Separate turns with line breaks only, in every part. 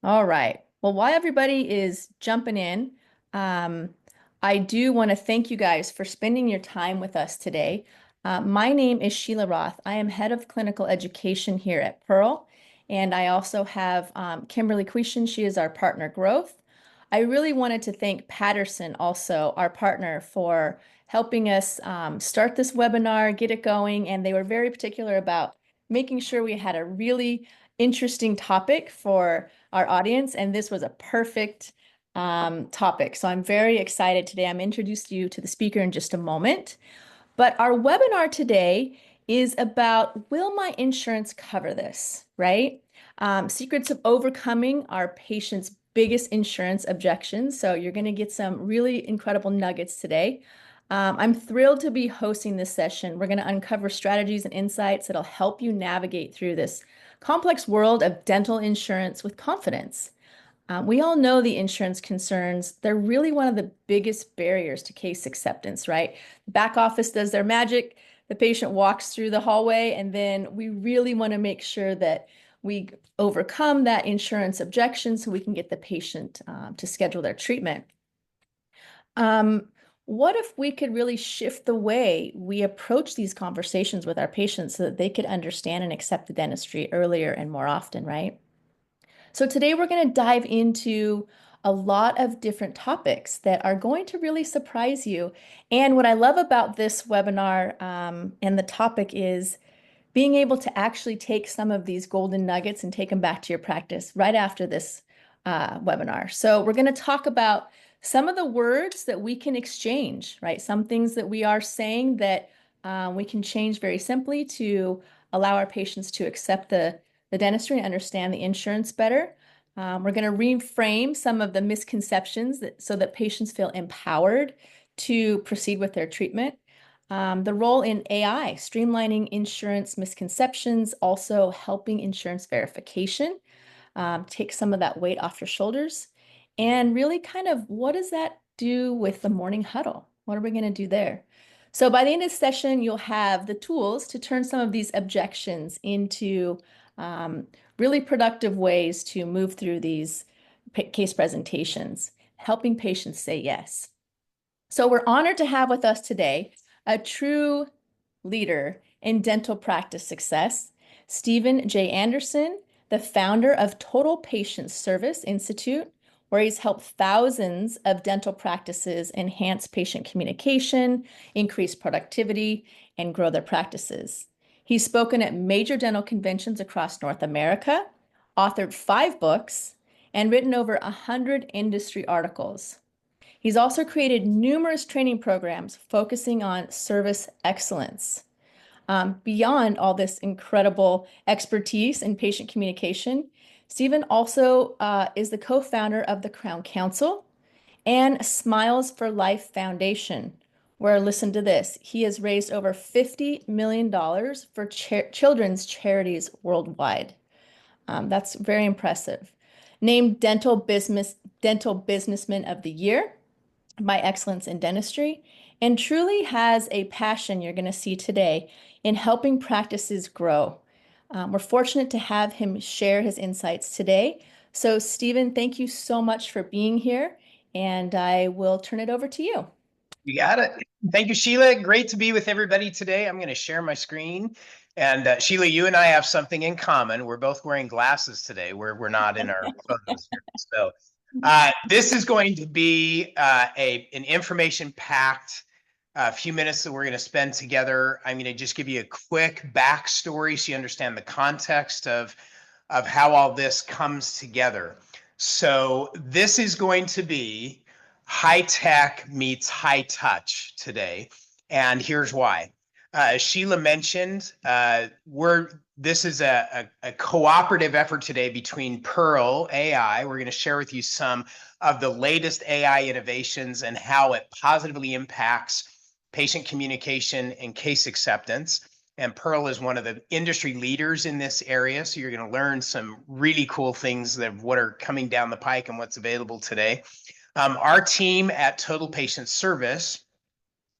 All right. Well, while everybody is jumping in, um, I do want to thank you guys for spending your time with us today. My name is Sheela Roth. I am head of clinical education here at Pearl, and I also have Kimberly Kwiecien. She is our partner growth. I really wanted to thank Patterson, also our partner, for helping us start this webinar, get it going, and they were very particular about making sure we had a really interesting topic for our audience, and this was a perfect topic. So I'm very excited today. I'm introduced you to the speaker in just a moment. But our webinar today is about, will my insurance cover this, right? Secrets of overcoming our patients' biggest insurance objections. So you're going to get some really incredible nuggets today. I'm thrilled to be hosting this session. We're going to uncover strategies and insights that'll help you navigate through this complex world of dental insurance with confidence. We all know the insurance concerns. They're really one of the biggest barriers to case acceptance, right? The back office does their magic, the patient walks through the hallway, and then we really want to make sure that we overcome that insurance objection so we can get the patient to schedule their treatment. Um, what if we could really shift the way we approach these conversations with our patients so that they could understand and accept the dentistry earlier and more often, right? So today we're going to dive into a lot of different topics that are going to really surprise you. And what I love about this webinar and the topic is being able to actually take some of these golden nuggets and take them back to your practice right after this webinar. So we're going to talk about some of the words that we can exchange, right? Some things that we are saying that we can change very simply to allow our patients to accept the dentistry and understand the insurance better. We're going to reframe some of the misconceptions so that patients feel empowered to proceed with their treatment. The role in AI, streamlining insurance misconceptions, also helping insurance verification, take some of that weight off your shoulders, and really kind of what does that do with the morning huddle? What are we going to do there? So by the end of the session, you'll have the tools to turn some of these objections into really productive ways to move through these case presentations, helping patients say yes. So we're honored to have with us today a true leader in dental practice success, Stephen J. Anderson, the founder of Total Patient Service Institute, where he's helped thousands of dental practices enhance patient communication, increase productivity, and grow their practices. He's spoken at major dental conventions across North America, authored 5 books, and written over 100 industry articles. He's also created numerous training programs focusing on service excellence. Beyond all this incredible expertise in patient communication, Stephen also is the co-founder of the Crown Council and Smiles for Life Foundation, where, listen to this, he has raised over $50 million for children's charities worldwide. That's very impressive. Named Dental Businessman of the Year by Excellence in Dentistry, and truly has a passion you're going to see today in helping practices grow. We're fortunate to have him share his insights today. So, Stephen, thank you so much for being here, and I will turn it over to you.
You got it. Thank you, Sheila. Great to be with everybody today. I'm going to share my screen. And Sheila, you and I have something in common. We're both wearing glasses today. We're not in our photos here. So this is going to be an information-packed few minutes that we're going to spend together. I'm going to just give you a quick backstory so you understand the context of how all this comes together. So this is going to be high tech meets high touch today. And here's why. Sheila mentioned this is a cooperative effort today between Pearl AI. We're going to share with you some of the latest AI innovations and how it positively impacts patient communication and case acceptance. And Pearl is one of the industry leaders in this area. So you're going to learn some really cool things that what are coming down the pike and what's available today. Our team at Total Patient Service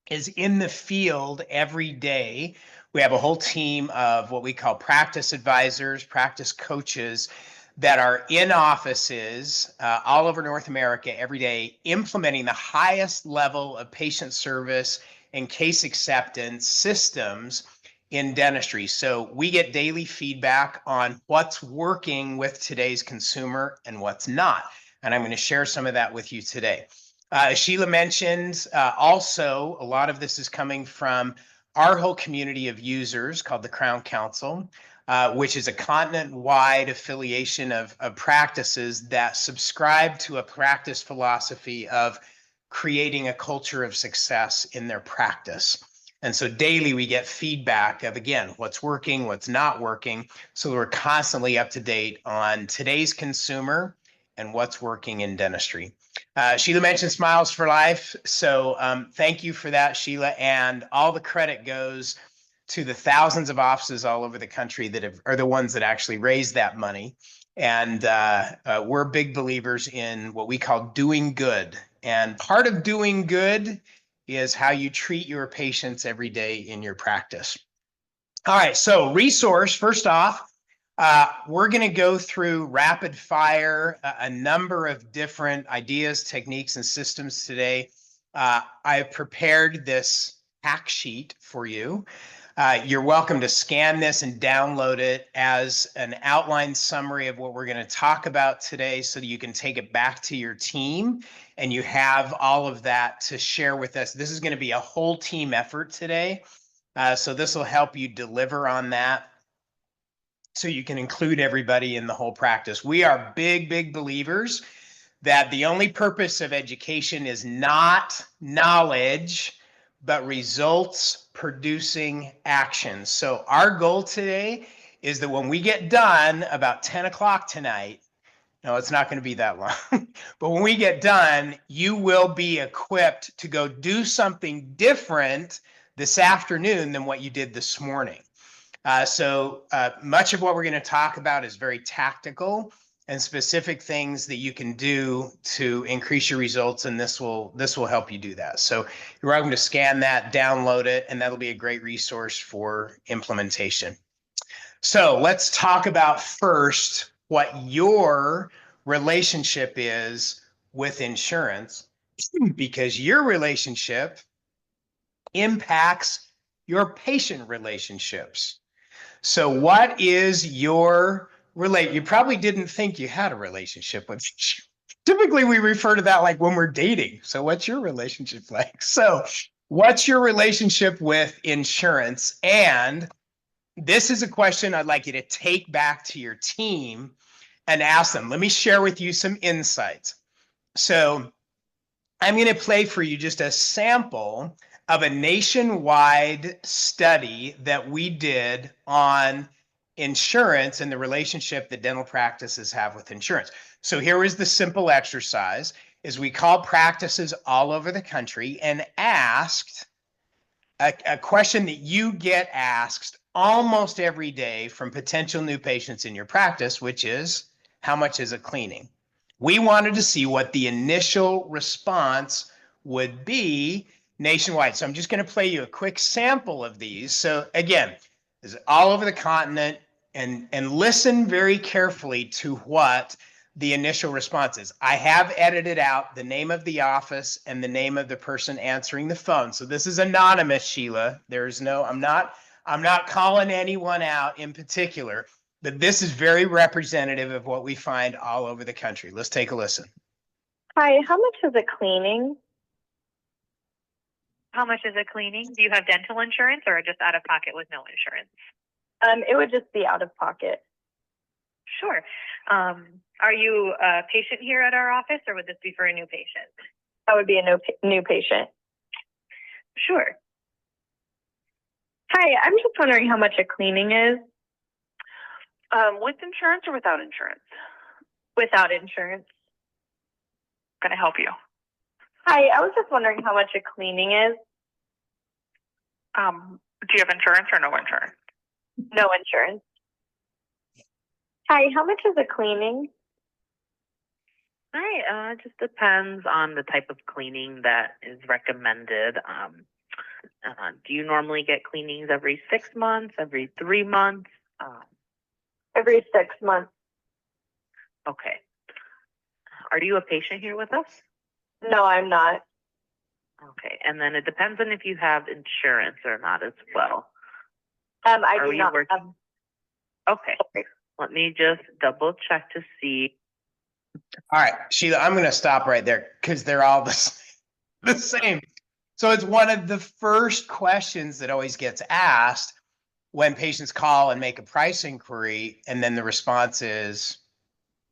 is in the field every day. We have a whole team of what we call practice advisors, practice coaches that are in offices all over North America every day, implementing the highest level of patient service and case acceptance systems in dentistry. So we get daily feedback on what's working with today's consumer and what's not. And I'm going to share some of that with you today. Sheela mentioned also a lot of this is coming from our whole community of users called the Crown Council, which is a continent-wide affiliation of practices that subscribe to a practice philosophy of creating a culture of success in their practice. And so daily we get feedback of, again, what's working, what's not working. So we're constantly up to date on today's consumer and what's working in dentistry. Sheela mentioned Smiles for Life. So thank you for that, Sheela. And all the credit goes to the thousands of offices all over the country that are the ones that actually raised that money. And we're big believers in what we call doing good. And part of doing good is how you treat your patients every day in your practice. All right, so resource, first off, we're going to go through rapid fire a number of different ideas, techniques, and systems today. I've prepared this hack sheet for you. You're welcome to scan this and download it as an outline summary of what we're going to talk about today so that you can take it back to your team and you have all of that to share with us. This is going to be a whole team effort today. So this will help you deliver on that so you can include everybody in the whole practice. We are big believers that the only purpose of education is not knowledge, but results producing action. So our goal today is that when we get done about 10 o'clock tonight, no, it's not going to be that long, but when we get done, you will be equipped to go do something different this afternoon than what you did this morning. So much of what we're going to talk about is very tactical and specific things that you can do to increase your results, and this will help you do that. So you're welcome to scan that, download it, and that'll be a great resource for implementation. So let's talk about first what your relationship is with insurance, because your relationship impacts your patient relationships. So what is your you probably didn't think you had a relationship with insurance. Typically we refer to that like when we're dating. So what's your relationship like? So what's your relationship with insurance? And this is a question I'd like you to take back to your team and ask them. Let me share with you some insights. So I'm going to play for you just a sample of a nationwide study that we did on insurance and the relationship that dental practices have with insurance. So here is the simple exercise: is we called practices all over the country and asked a question that you get asked almost every day from potential new patients in your practice, which is, how much is a cleaning? We wanted to see what the initial response would be nationwide. So I'm just going to play you a quick sample of these. So again, this is all over the continent, and listen very carefully to what the initial response is. I have edited out the name of the office and the name of the person answering the phone. So this is anonymous, Sheela. There's no, I'm not calling anyone out in particular, but this is very representative of what we find all over the country. Let's take a listen.
Hi, how much is a cleaning?
How much is a cleaning? Do you have dental insurance or just out of pocket with no insurance?
It would just be out of pocket.
Sure. Are you a patient here at our office, or would this be for a new patient?
That would be a new patient.
Sure.
Hi, I'm just wondering how much a cleaning is.
With insurance or without insurance?
Without insurance.
Can I help you?
Hi, I was just wondering how much a cleaning is.
Do you have insurance or no insurance?
No insurance. Hi, how much is a cleaning?
Hi, it just depends on the type of cleaning that is recommended. Do you normally get cleanings every 6 months, every 3 months?
Every 6 months.
Okay. Are you a patient here with us?
No, I'm not.
Okay. And then it depends on if you have insurance or not as well.
I
Are
do
you
not
working?
have.
Okay. Let me just double check to see.
All right, Sheila, I'm going to stop right there because they're all the same. So it's one of the first questions that always gets asked when patients call and make a price inquiry. And then the response is,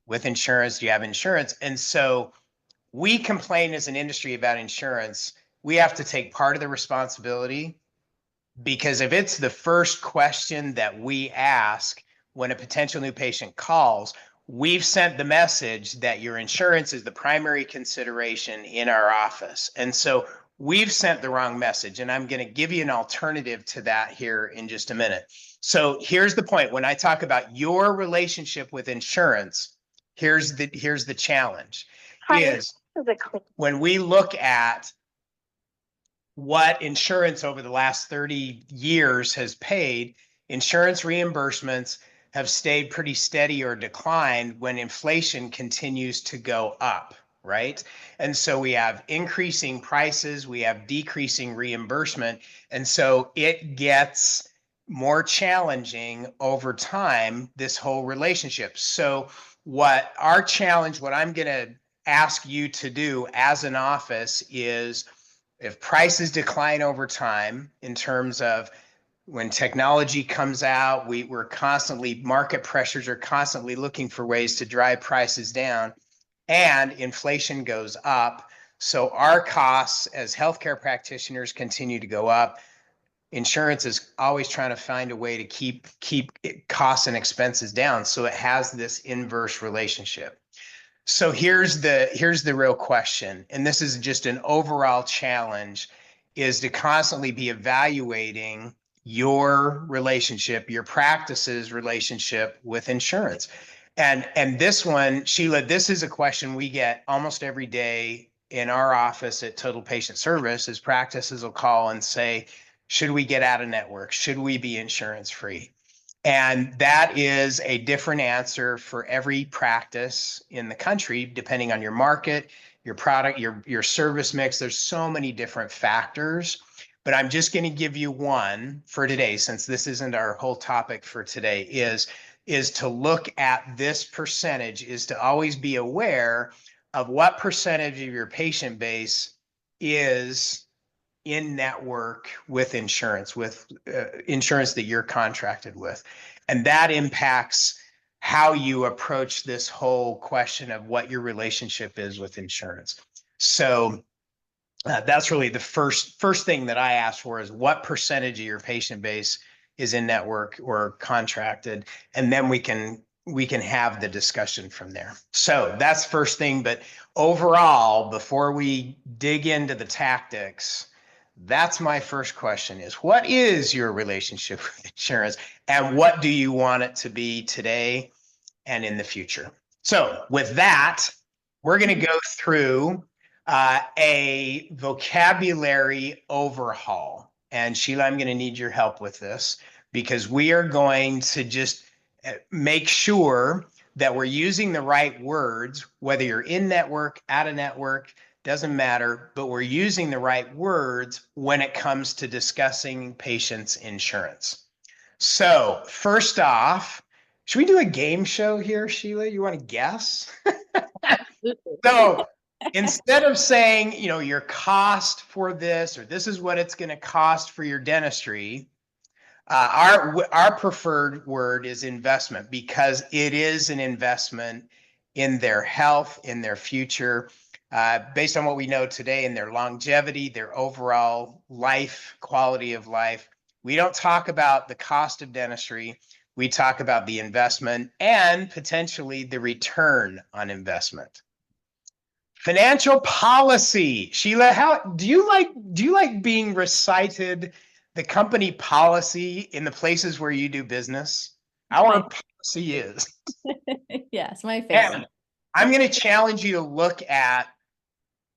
with insurance, do you have insurance? And so we complain as an industry about insurance. We have to take part of the responsibility, because if it's the first question that we ask when a potential new patient calls, we've sent the message that your insurance is the primary consideration in our office. And so we've sent the wrong message. And I'm going to give you an alternative to that here in just a minute. So here's the point. When I talk about your relationship with insurance, here's the challenge. Is when we look at what insurance over the last 30 years has paid, insurance reimbursements have stayed pretty steady or declined when inflation continues to go up, right? And so we have increasing prices, we have decreasing reimbursement, and so it gets more challenging over time, this whole relationship. So what our challenge, what I'm going to ask you to do as an office is, if prices decline over time, in terms of when technology comes out, we're constantly, market pressures are constantly looking for ways to drive prices down, and inflation goes up. So our costs as healthcare practitioners continue to go up. Insurance is always trying to find a way to keep costs and expenses down. So it has this inverse relationship. So here's the real question, and this is just an overall challenge, is to constantly be evaluating your relationship, your practice's relationship with insurance. And this one, Sheila, this is a question we get almost every day in our office at Total Patient Service, is practices will call and say, should we get out of network? Should we be insurance free? And that is a different answer for every practice in the country, depending on your market, your product, your service mix. There's so many different factors, but I'm just going to give you one for today, since this isn't our whole topic for today, is to look at this percentage, is to always be aware of what percentage of your patient base is in network with insurance, insurance that you're contracted with. And that impacts how you approach this whole question of what your relationship is with insurance. So that's really the first thing that I ask for, is what percentage of your patient base is in network or contracted, and then we can have the discussion from there. So that's first thing. But overall, before we dig into the tactics, that's my first question, is what is your relationship with insurance, and what do you want it to be today and in the future? So with that, we're going to go through a vocabulary overhaul. And Sheila, I'm going to need your help with this, because we are going to just make sure that we're using the right words, whether you're in network, out of network, doesn't matter, but we're using the right words when it comes to discussing patients' insurance. So first off, should we do a game show here, Sheila? You want to guess? So instead of saying, your cost for this, or this is what it's going to cost for your dentistry, our preferred word is investment, because it is an investment in their health, in their future, based on what we know today, in their longevity, their overall life, quality of life. We don't talk about the cost of dentistry. We talk about the investment and potentially the return on investment. Financial policy. Sheila, how do you like being recited the company policy in the places where you do business? Our policy is.
Yes, my favorite.
And I'm going to challenge you to look at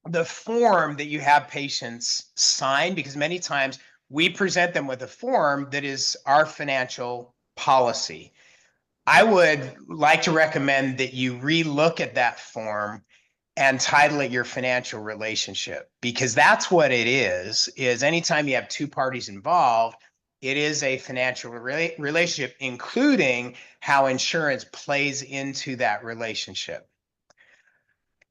the form that you have patients sign, because many times we present them with a form that is our financial policy. I would like to recommend that you relook at that form and title it your financial relationship, because that's what it is anytime you have two parties involved, it is a financial relationship, including how insurance plays into that relationship.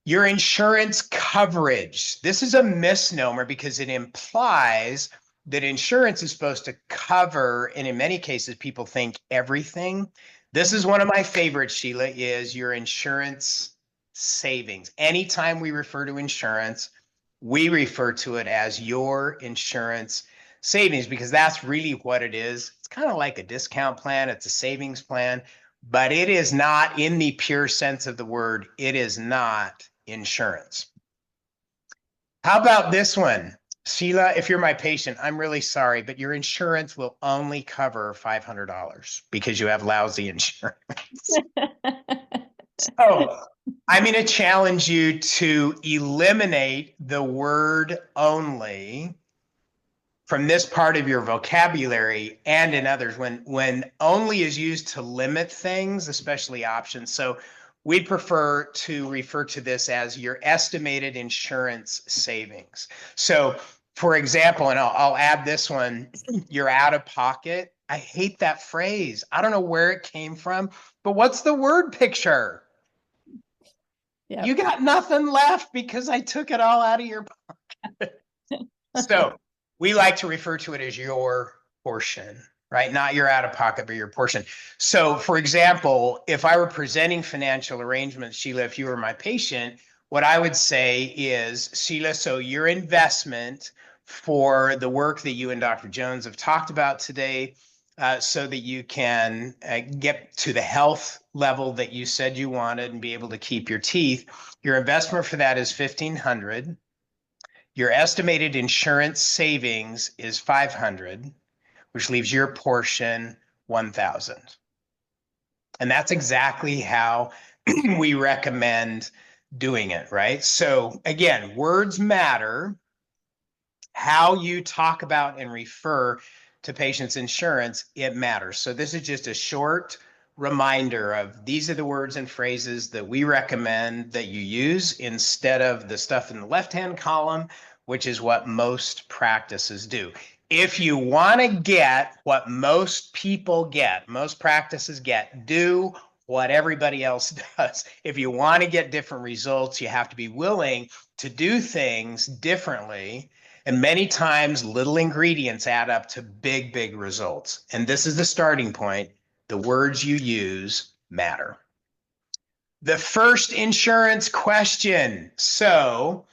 Your insurance coverage. This is a misnomer because it implies that insurance is supposed to cover, and in many cases, people think everything. This is one of my favorites, Sheila, is your insurance savings. Anytime we refer to insurance, we refer to it as your insurance savings, because that's really what it is. It's kind of like a discount plan. It's a savings plan, but it is not, in the pure sense of the word, it is not insurance. How about this one? Sheila, if you're my patient, I'm really sorry, but your insurance will only cover $500 because you have lousy insurance. So I'm going to challenge you to eliminate the word only from this part of your vocabulary and in others. When only is used to limit things, especially options. So we prefer to refer to this as your estimated insurance savings. So for example, and I'll add this one, you're out of pocket. I hate that phrase. I don't know where it came from, but what's the word picture?
Yep.
You got nothing left because I took it all out of your pocket. So we like to refer to it as your portion, right? Not your out of pocket, but your portion. So for example, if I were presenting financial arrangements, Sheila, if you were my patient, what I would say is, Sheila, so your investment for the work that you and Dr. Jones have talked about today, so that you can get to the health level that you said you wanted and be able to keep your teeth, your investment for that is $1,500. Your estimated insurance savings is $500, which leaves your portion $1,000. And that's exactly how we recommend doing it, right? So again, words matter. How you talk about and refer to patients' insurance, it matters. So this is just a short reminder of these are the words and phrases that we recommend that you use instead of the stuff in the left-hand column, which is what most practices do. If you want to get what most people get, most practices get, do what everybody else does. If you want to get different results, you have to be willing to do things differently. And many times little ingredients add up to big, big results. And this is the starting point. The words you use matter. The first insurance question. So,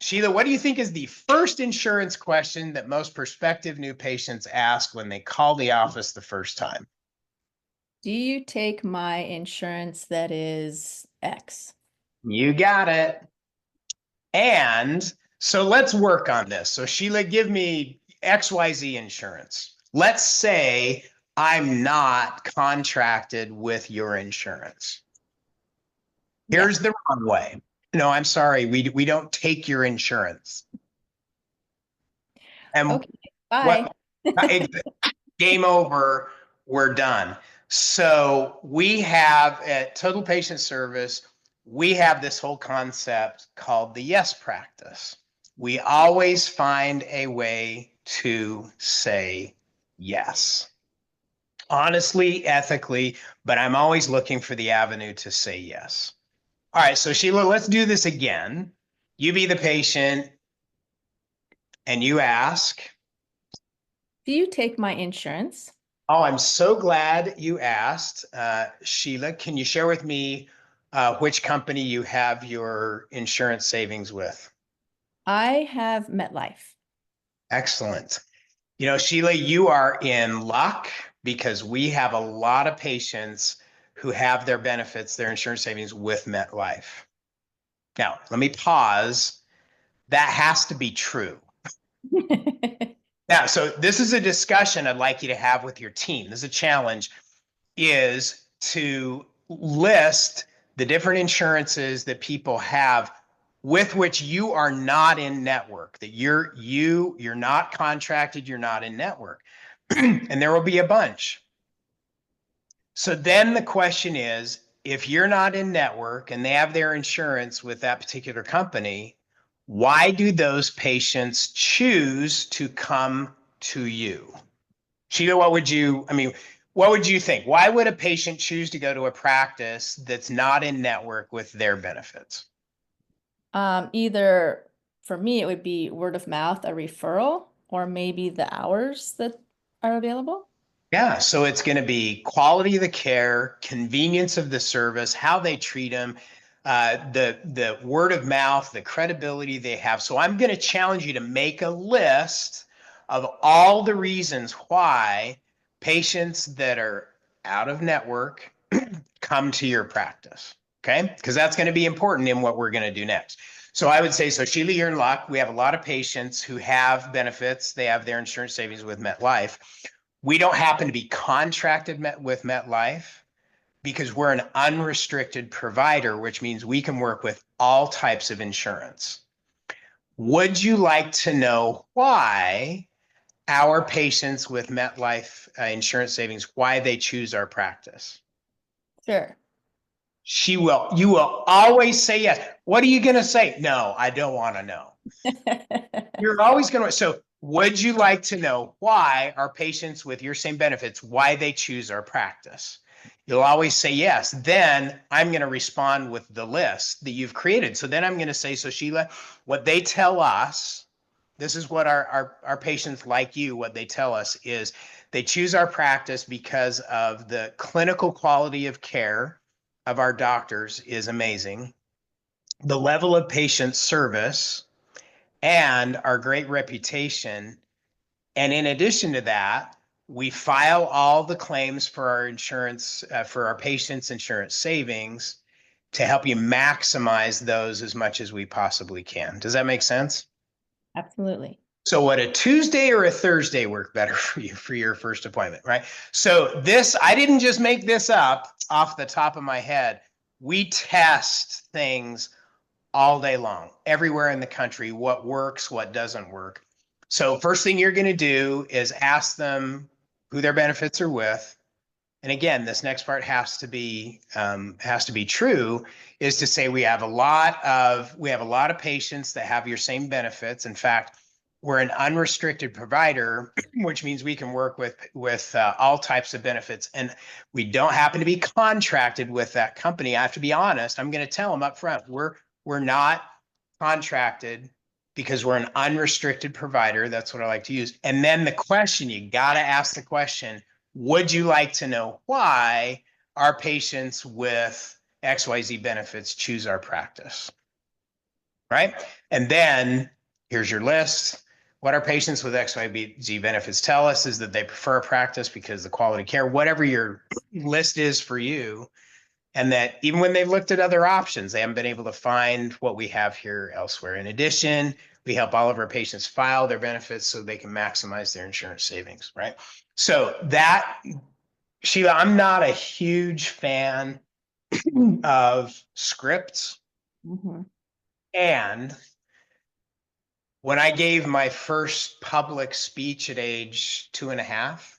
Sheila, what do you think is the first insurance question that most prospective new patients ask when they call the office the first time?
Do you take my insurance that is X?
You got it. And so let's work on this. So Sheila, give me XYZ insurance. Let's say I'm not contracted with your insurance. Here's the wrong way. No, I'm sorry. We don't take your insurance. And
Okay, bye.
game over, we're done. So we have at Total Patient Service, we have this whole concept called the yes practice. We always find a way to say yes. Honestly, ethically, but I'm always looking for the avenue to say yes. All right, so Sheila, let's do this again. You be the patient and you ask.
Do you take my insurance?
Oh, I'm so glad you asked. Sheila, can you share with me which company you have your insurance savings with?
I have MetLife.
Excellent. You know, Sheila, you are in luck because we have a lot of patients who have their benefits, their insurance savings with MetLife. Now, let me pause. That has to be true. Now, so this is a discussion I'd like you to have with your team. This is a challenge, is to list the different insurances that people have with which you are not in network, that you're not contracted, you're not in network. And there will be a bunch. So then the question is, if you're not in network and they have their insurance with that particular company, why do those patients choose to come to you? Sheila, what would you think? Why would a patient choose to go to a practice that's not in network with their benefits?
Either for me, it would be word of mouth, a referral, or maybe the hours that are available.
Yeah, so it's going to be quality of the care, convenience of the service, how they treat them, the word of mouth, the credibility they have. So I'm going to challenge you to make a list of all the reasons why patients that are out of network come to your practice. Okay, because that's going to be important in what we're going to do next. So I would say, so Sheila, you're in luck. We have a lot of patients who have benefits. They have their insurance savings with MetLife. We don't happen to be contracted with MetLife because we're an unrestricted provider, which means we can work with all types of insurance. Would you like to know why our patients with MetLife insurance savings, why they choose our practice?
Sure.
You will always say yes. What are you going to say? No, I don't want to know. You're always going to. So would you like to know why our patients with your same benefits, why they choose our practice? You'll always say yes. Then I'm going to respond with the list that you've created. So then I'm going to say, so Sheila, what they tell us, this is what our patients like you, what they tell us is they choose our practice because of the clinical quality of care of our doctors is amazing. The level of patient service and our great reputation. And in addition to that, we file all the claims for our insurance, for our patients' insurance savings to help you maximize those as much as we possibly can. Does that make sense?
Absolutely.
So would a Tuesday or a Thursday work better for you for your first appointment, right? So this, I didn't just make this up off the top of my head. We test things all day long, everywhere in the country, what works, what doesn't work. So first thing you're going to do is ask them who their benefits are with. And again, this next part has to be true, is to say we have a lot of patients that have your same benefits. In fact, we're an unrestricted provider, which means we can work with all types of benefits. And we don't happen to be contracted with that company. I have to be honest. I'm going to tell them up front, we're not contracted because we're an unrestricted provider. That's what I like to use. And then the question, you got to ask the question, would you like to know why our patients with XYZ benefits choose our practice? Right? And then here's your list. What our patients with XYZ benefits tell us is that they prefer a practice because the quality of care, whatever your list is for you, and that even when they've looked at other options, they haven't been able to find what we have here elsewhere. In addition, we help all of our patients file their benefits so they can maximize their insurance savings, right? So that, Sheila, I'm not a huge fan of scripts.
Mm-hmm.
And when I gave my first public speech at age 2.5,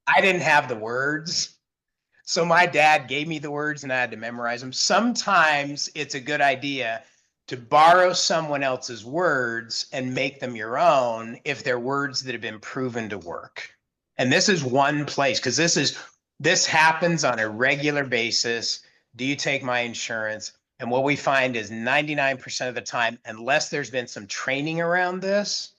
I didn't have the words. So my dad gave me the words and I had to memorize them. Sometimes it's a good idea to borrow someone else's words and make them your own if they're words that have been proven to work. And this is one place, because this happens on a regular basis. Do you take my insurance? And what we find is 99% of the time, unless there's been some training around this,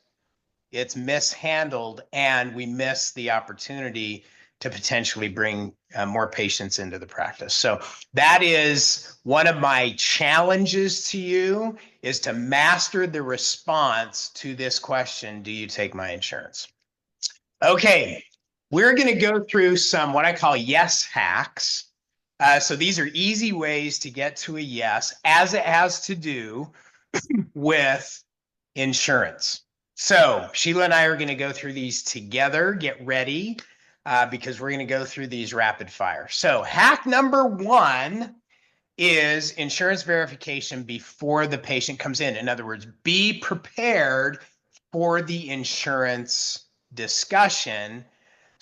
it's mishandled and we miss the opportunity to potentially bring more patients into the practice. So that is one of my challenges to you, is to master the response to this question, do you take my insurance? Okay, we're going to go through some what I call yes hacks. So these are easy ways to get to a yes, as it has to do with insurance. So Sheila and I are going to go through these together. Get ready, because we're going to go through these rapid fire. So hack number 1 is insurance verification before the patient comes in. In other words, be prepared for the insurance discussion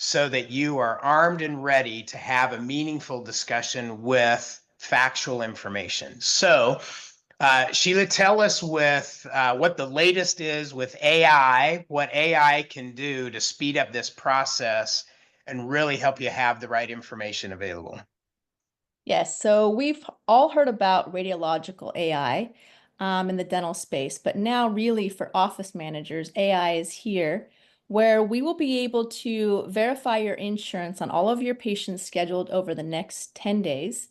so that you are armed and ready to have a meaningful discussion with factual information. So, Sheela, tell us with what the latest is with AI, what AI can do to speed up this process and really help you have the right information available.
Yes, so we've all heard about radiological AI in the dental space, but now really for office managers, AI is here where we will be able to verify your insurance on all of your patients scheduled over the next 10 days.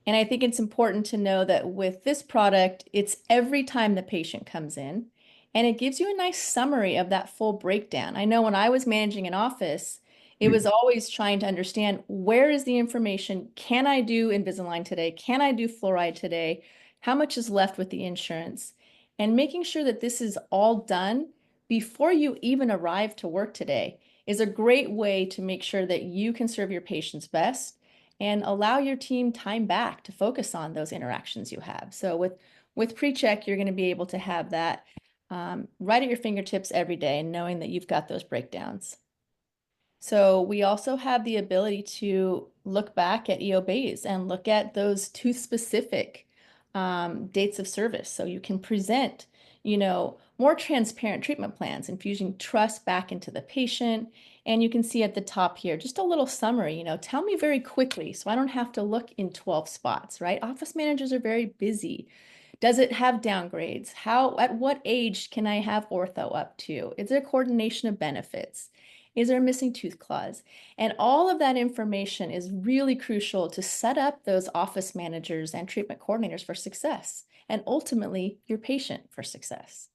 And I think it's important to know that with this product, it's every time the patient comes in, and it gives you a nice summary of that full breakdown. I know when I was managing an office, it was always trying to understand where is the information? Can I do Invisalign today? Can I do fluoride today? How much is left with the insurance? And making sure that this is all done before you even arrive to work today is a great way to make sure that you can serve your patients best and allow your team time back to focus on those interactions you have. So with PreCheck, you're going to be able to have that right at your fingertips every day and knowing that you've got those breakdowns. So we also have the ability to look back at EOBs and look at those tooth-specific dates of service. So you can present, more transparent treatment plans, infusing trust back into the patient. And you can see at the top here, just a little summary, tell me very quickly so I don't have to look in 12 spots, right? Office managers are very busy. Does it have downgrades? At what age can I have ortho up to? Is there coordination of benefits? Is there a missing tooth clause? And all of that information is really crucial to set up those office managers and treatment coordinators for success, and ultimately your patient for success.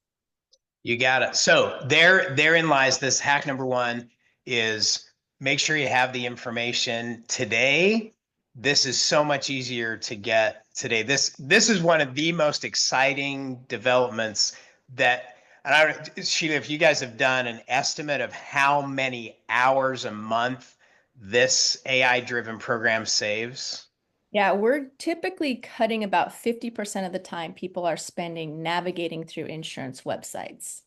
You got it. So therein lies this hack number one is make sure you have the information today. This is so much easier to get today. This is one of the most exciting developments that, and I don't, Sheela, if you guys have done an estimate of how many hours a month this AI-driven program saves.
Yeah, we're typically cutting about 50% of the time people are spending navigating through insurance websites.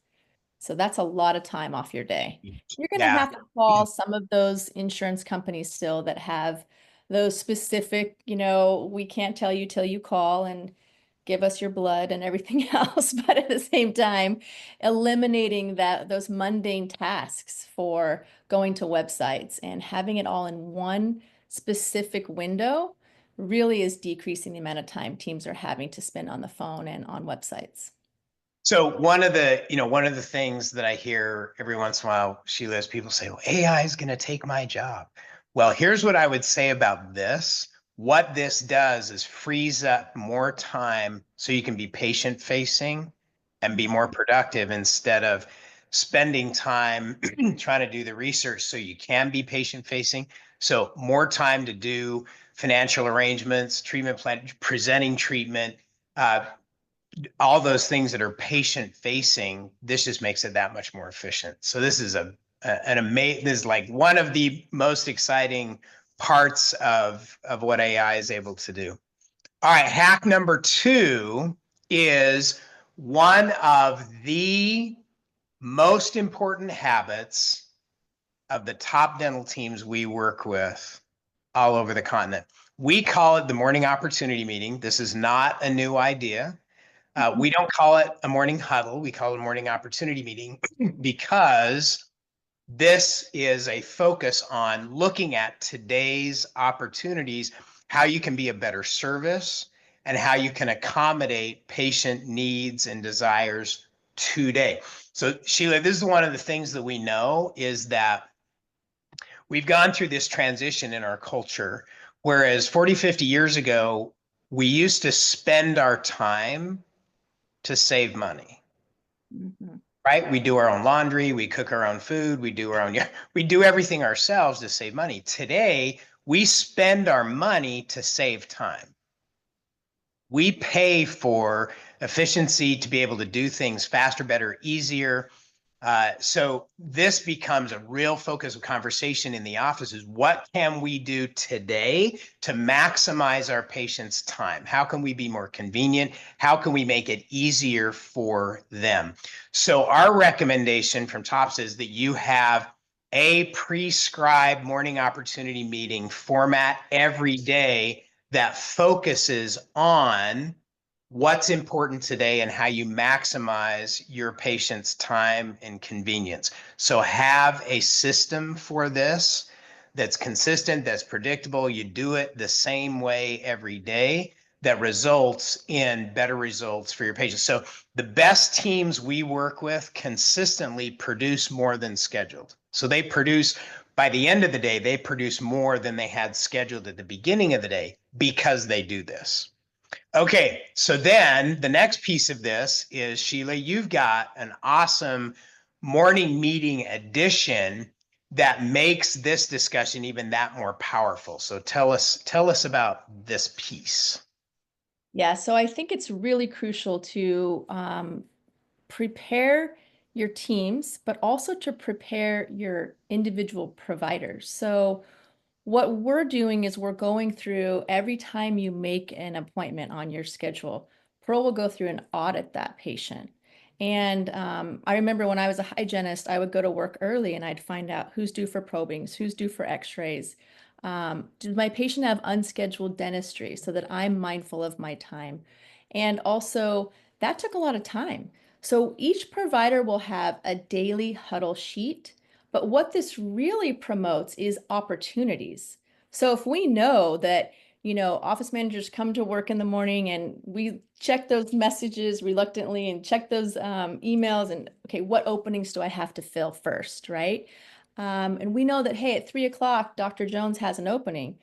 So that's a lot of time off your day. You're going to have to call some of those insurance companies still that have those specific, we can't tell you till you call and give us your blood and everything else. But at the same time, eliminating those mundane tasks for going to websites and having it all in one specific window really is decreasing the amount of time teams are having to spend on the phone and on websites.
So one of the things that I hear every once in a while, Sheela, is people say, well, AI is going to take my job. Well, here's what I would say about this. What this does is frees up more time so you can be patient facing and be more productive instead of spending time trying to do the research so you can be patient facing. So more time to do financial arrangements, treatment plan, presenting treatment, all those things that are patient facing. This just makes it that much more efficient. So this is this is like one of the most exciting parts of what AI is able to do. All right, hack number two is one of the most important habits of the top dental teams we work with all over the continent. We call it the morning opportunity meeting. This is not a new idea. We don't call it a morning huddle. We call it a morning opportunity meeting because this is a focus on looking at today's opportunities, how you can be a better service, and how you can accommodate patient needs and desires today. So Sheela, this is one of the things that we know is that we've gone through this transition in our culture, whereas 40, 50 years ago, we used to spend our time to save money. Mm-hmm. Right? We do our own laundry, we cook our own food, we do everything ourselves to save money. Today, we spend our money to save time. We pay for efficiency to be able to do things faster, better, easier. So this becomes a real focus of conversation in the office is what can we do today to maximize our patients' time? How can we be more convenient? How can we make it easier for them? So our recommendation from TOPS is that you have a prescribed morning opportunity meeting format every day that focuses on what's important today and how you maximize your patient's time and convenience. So have a system for this that's consistent, that's predictable. You do it the same way every day that results in better results for your patients. So the best teams we work with consistently produce more than scheduled. So they produce, by the end of the day, they produce more than they had scheduled at the beginning of the day because they do this. Okay, so then the next piece of this is, Sheela, you've got an awesome morning meeting addition that makes this discussion even that more powerful. So tell us about this piece.
Yeah, so I think it's really crucial to prepare your teams, but also to prepare your individual providers. So what we're doing is we're going through every time you make an appointment on your schedule, Pearl will go through and audit that patient. And I remember when I was a hygienist, I would go to work early and I'd find out who's due for probings, who's due for x-rays. Does my patient have unscheduled dentistry so that I'm mindful of my time? And also, that took a lot of time. So each provider will have a daily huddle sheet, but what this really promotes is opportunities. So if we know that, office managers come to work in the morning and we check those messages reluctantly and check those emails and, okay, what openings do I have to fill first, right? And we know that, hey, at 3 o'clock, Dr. Jones has an opening,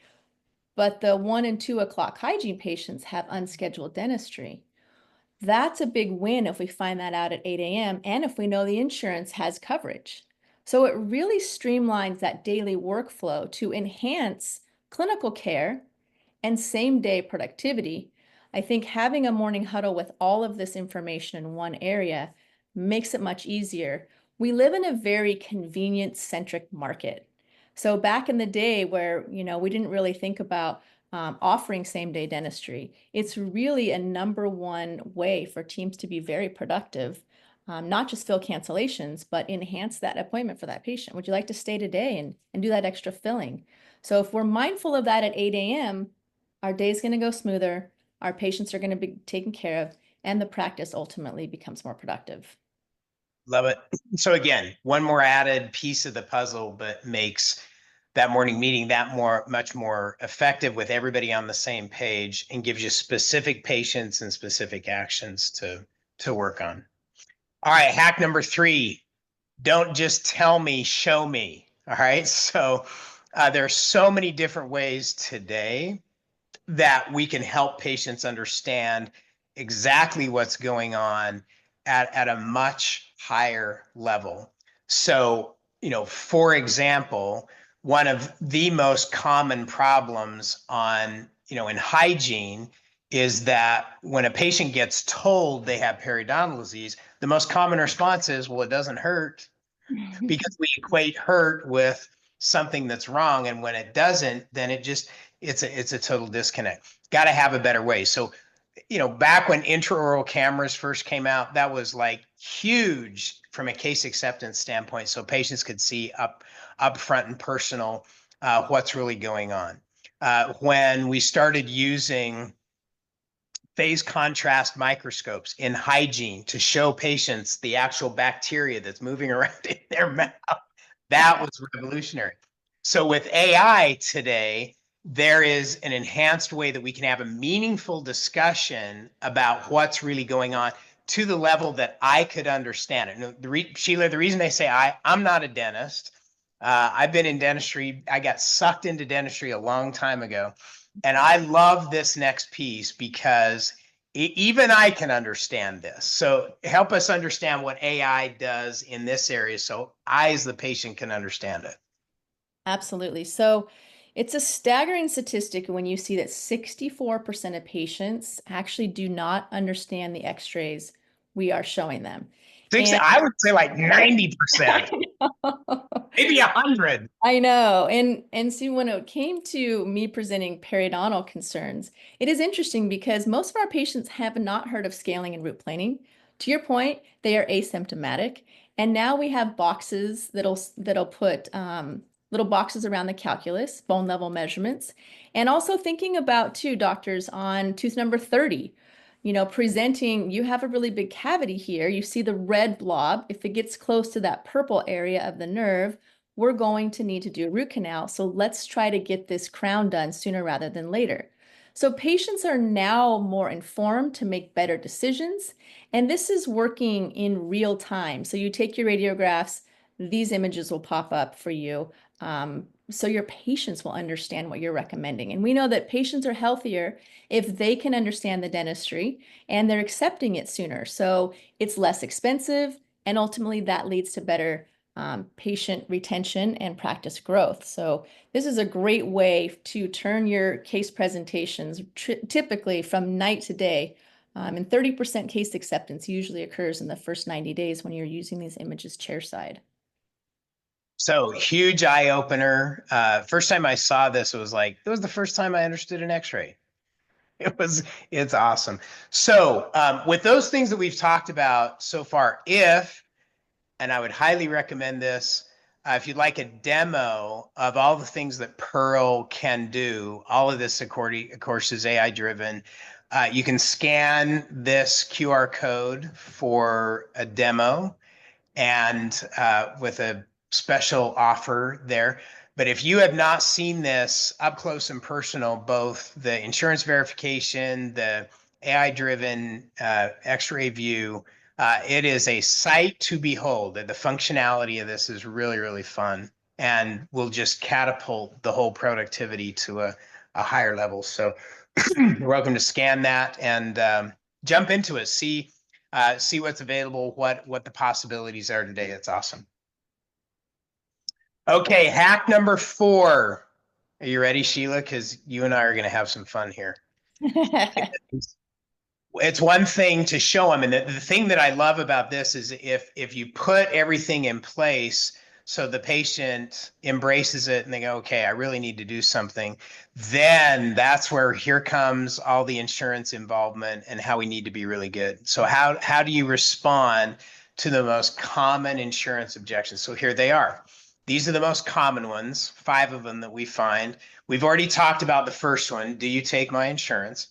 but the 1 and 2 o'clock hygiene patients have unscheduled dentistry. That's a big win if we find that out at 8 a.m. and if we know the insurance has coverage. So it really streamlines that daily workflow to enhance clinical care and same day productivity. I think having a morning huddle with all of this information in one area makes it much easier. We live in a very convenience-centric market. So back in the day where, we didn't really think about offering same-day dentistry, it's really a number one way for teams to be very productive, not just fill cancellations, but enhance that appointment for that patient. Would you like to stay today and do that extra filling? So if we're mindful of that at 8 a.m., our day's going to go smoother, our patients are going to be taken care of, and the practice ultimately becomes more productive.
Love it. So again, one more added piece of the puzzle, but makes that morning meeting much more effective with everybody on the same page and gives you specific patients and specific actions to work on. All right, hack number 3, don't just tell me, show me. All right, so there are so many different ways today that we can help patients understand exactly what's going on at a much higher level. So, for example, one of the most common problems in hygiene is that when a patient gets told they have periodontal disease, the most common response is, well, it doesn't hurt, because we equate hurt with something that's wrong. And when it doesn't, then it's a total disconnect. Got to have a better way. So, back when intraoral cameras first came out, that was like huge from a case acceptance standpoint. So patients could see up front and personal what's really going on. When we started using phase contrast microscopes in hygiene to show patients the actual bacteria that's moving around in their mouth, that was revolutionary. So with AI today, there is an enhanced way that we can have a meaningful discussion about what's really going on to the level that I could understand it. Sheela, the reason I say I'm not a dentist. I've been in dentistry. I got sucked into dentistry a long time ago. And I love this next piece because even I can understand this. So help us understand what AI does in this area so I, as the patient, can understand it.
Absolutely. So it's a staggering statistic when you see that 64% of patients actually do not understand the x-rays we are showing them.
I would say like 90%, maybe 100.
I know. And see, when it came to me presenting periodontal concerns, it is interesting because most of our patients have not heard of scaling and root planing. To your point, they are asymptomatic. And now we have boxes that'll put little boxes around the calculus, bone level measurements, and also thinking about too, doctors, on tooth number 30. You know, presenting, you have a really big cavity here. You see the red blob. If it gets close to that purple area of the nerve, we're going to need to do a root canal. So let's try to get this crown done sooner rather than later. So patients are now more informed to make better decisions, and this is working in real time. So you take your radiographs, these images will pop up for you. So your patients will understand what you're recommending. And we know that patients are healthier if they can understand the dentistry and they're accepting it sooner. So it's less expensive, and ultimately that leads to better patient retention and practice growth. So this is a great way to turn your case presentations typically from night to day. And 30% case acceptance usually occurs in the first 90 days when you're using these images chairside.
So huge eye opener. First time I saw this, it was the first time I understood an X-ray. It's awesome. So with those things that we've talked about so far, and I would highly recommend this, if you'd like a demo of all the things that Pearl can do, all of this, of course, is AI driven. You can scan this QR code for a demo, and with a special offer there. But if you have not seen this up close and personal, both the insurance verification, the AI-driven X-ray view, it is a sight to behold. The functionality of this is really, really fun, and will just catapult the whole productivity to a higher level. So you're welcome to scan that and jump into it. See what's available, what the possibilities are today. It's awesome. Okay, hack number 4. Are you ready, Sheela? Because you and I are going to have some fun here. It's one thing to show them, and the thing that I love about this is if you put everything in place so the patient embraces it and they go, okay, I really need to do something, then that's where here comes all the insurance involvement and how we need to be really good. So how do you respond to the most common insurance objections? So here they are. These are the most common ones, 5 of them that we find. We've already talked about the first one. Do you take my insurance?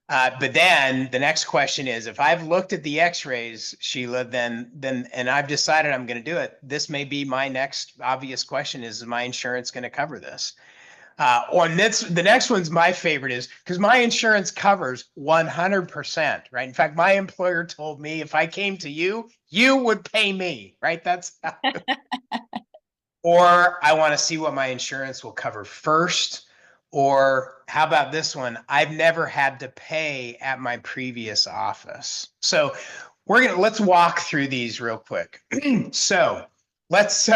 But then the next question is, if I've looked at the X-rays, Sheela, then and I've decided I'm going to do it, this may be my next obvious question: is my insurance going to cover this? The next one's my favorite, is because my insurance covers 100%, right? In fact, my employer told me if I came to you, you would pay me, right? That's or I want to see what my insurance will cover first. Or how about this one? I've never had to pay at my previous office. So let's walk through these real quick. So let's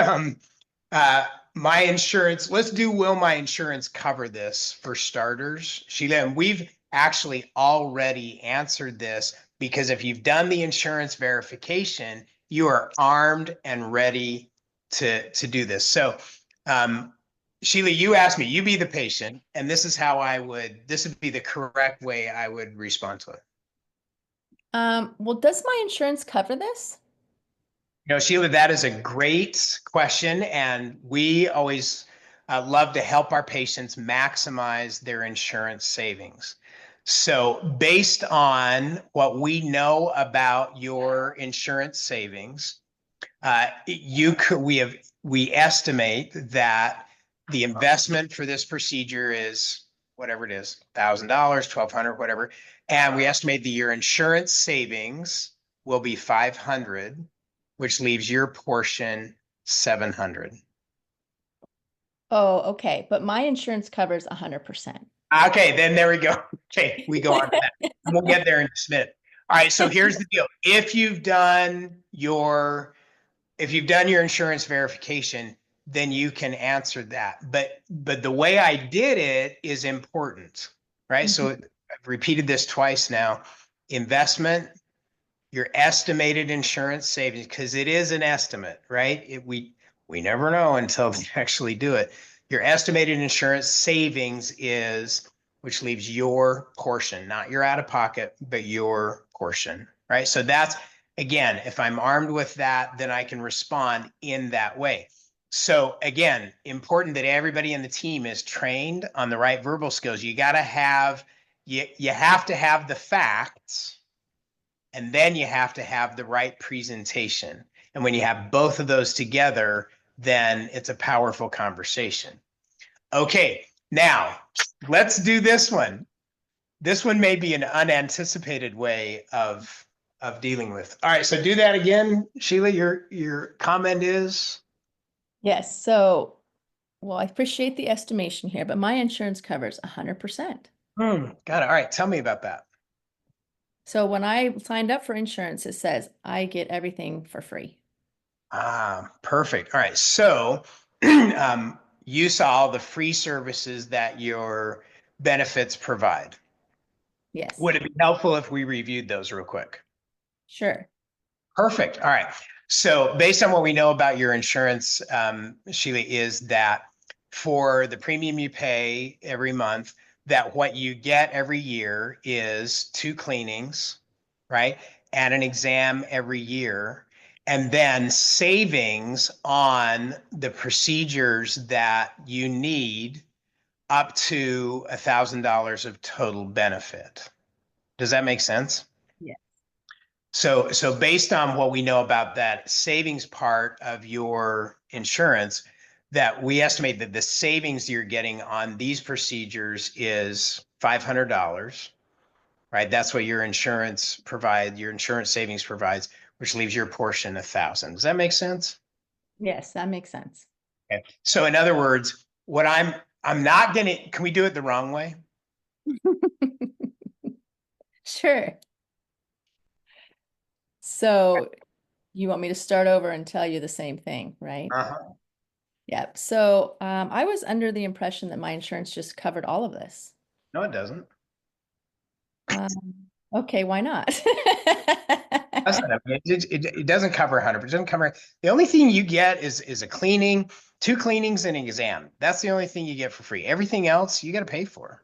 my insurance, let's do will my insurance cover this for starters, Sheela. And we've actually already answered this, because if you've done the insurance verification, you are armed and ready to do this. So Sheela, you asked me, you be the patient, and this is how this would be the correct way I would respond to it.
Well, does my insurance cover this?
You know, Sheela, that is a great question, and we always love to help our patients maximize their insurance savings. So based on what we know about your insurance savings, we estimate that the investment for this procedure is whatever it is, $1,000, $1,200, whatever. And we estimate that your insurance savings will be $500, which leaves your portion $700.
Oh, okay. But my insurance covers 100%.
Okay, then there we go. Okay, we go on to that. We'll get there in just a minute. All right, so here's the deal. If you've done your insurance verification, then you can answer that. But the way I did it is important, right? So I've repeated this twice now. Investment, your estimated insurance savings, because it is an estimate, right? We never know until they actually do it. Your estimated insurance savings is, which leaves your portion, not your out of pocket, but your portion, right? So that's Again, if I'm armed with that, then I can respond in that way. So again, important that everybody in the team is trained on the right verbal skills. You got to have, you have to have the facts, and then you have to have the right presentation. And when you have both of those together, then it's a powerful conversation. Okay, now let's do this one. This one may be an unanticipated way of dealing with. All right, so do that again, Sheila. Your comment is?
Yes. So, well, I appreciate the estimation here, but my insurance covers 100%.
Got it. All right, tell me about that.
So when I signed up for insurance, it says I get everything for free.
Perfect. All right, so you saw the free services that your benefits provide.
Yes.
Would it be helpful if we reviewed those real quick?
Sure.
Perfect. All right. So based on what we know about your insurance, Sheila, is that for the premium you pay every month, that what you get every year is 2 cleanings, right? And an exam every year. And then savings on the procedures that you need up to $1,000 of total benefit. Does that make sense?
Yeah.
So based on what we know about that savings part of your insurance, that we estimate that the savings you're getting on these procedures is $500, right? That's what your insurance provides, your insurance savings provides, which leaves your portion $1,000. Does that make sense?
Yes, that makes sense.
Okay. So in other words, what I'm not gonna, can we do it the wrong way?
Sure. So you want me to start over and tell you the same thing, right?
Uh-huh.
Yep. So I was under the impression that my insurance just covered all of this.
No, it doesn't.
Okay, why not?
It doesn't cover 100%. It doesn't cover. The only thing you get is a cleaning, 2 cleanings, and an exam. That's the only thing you get for free. Everything else you got to pay for.